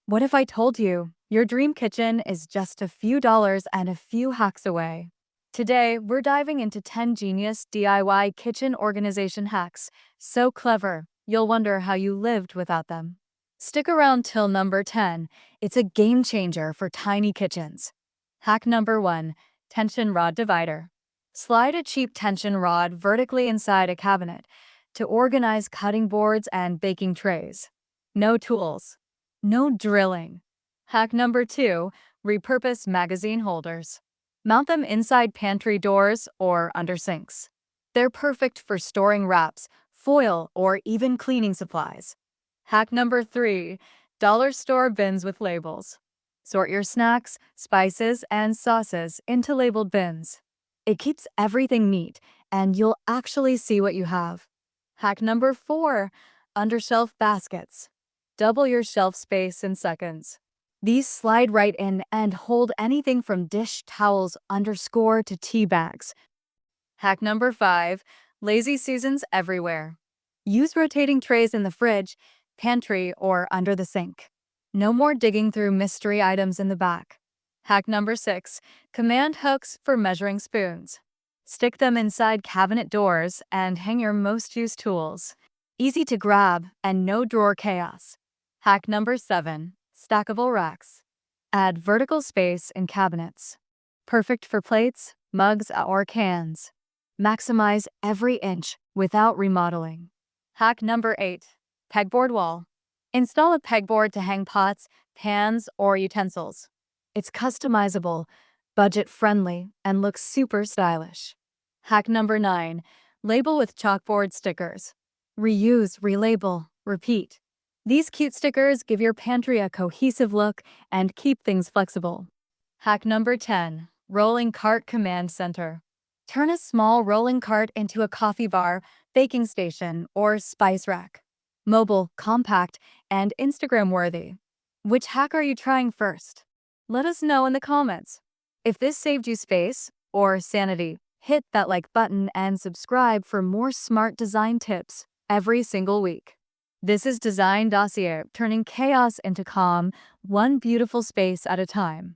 What if I told you your dream kitchen is just a few dollars and a few hacks away? Today, we're diving into 10 genius DIY kitchen organization hacks. So clever, you'll wonder how you lived without them. Stick around till number 10. It's a game changer for tiny kitchens. Hack number 1, tension rod divider. Slide a cheap tension rod vertically inside a cabinet to organize cutting boards and baking trays. No tools. No drilling. Hack number 2, repurpose magazine holders. Mount them inside pantry doors or under sinks. They're perfect for storing wraps, foil, or even cleaning supplies. Hack number 3, dollar store bins with labels. Sort your snacks, spices, and sauces into labeled bins. It keeps everything neat, and you'll actually see what you have. Hack number 4, undershelf baskets. Double your shelf space in seconds. These slide right in and hold anything from dish towels underscore to tea bags. Hack number 5, lazy Susans everywhere. Use rotating trays in the fridge, pantry, or under the sink. No more digging through mystery items in the back. Hack number 6, command hooks for measuring spoons. Stick them inside cabinet doors and hang your most used tools. Easy to grab and no drawer chaos. Hack number 7, stackable racks. Add vertical space in cabinets. Perfect for plates, mugs, or cans. Maximize every inch without remodeling. Hack number 8, pegboard wall. Install a pegboard to hang pots, pans, or utensils. It's customizable, budget-friendly, and looks super stylish. Hack number 9, label with chalkboard stickers. Reuse, relabel, repeat. These cute stickers give your pantry a cohesive look and keep things flexible. Hack number 10, rolling cart command center. Turn a small rolling cart into a coffee bar, baking station, or spice rack. Mobile, compact, and Instagram-worthy. Which hack are you trying first? Let us know in the comments. If this saved you space or sanity, hit that like button and subscribe for more smart design tips every single week. This is Design Dossier, turning chaos into calm, one beautiful space at a time.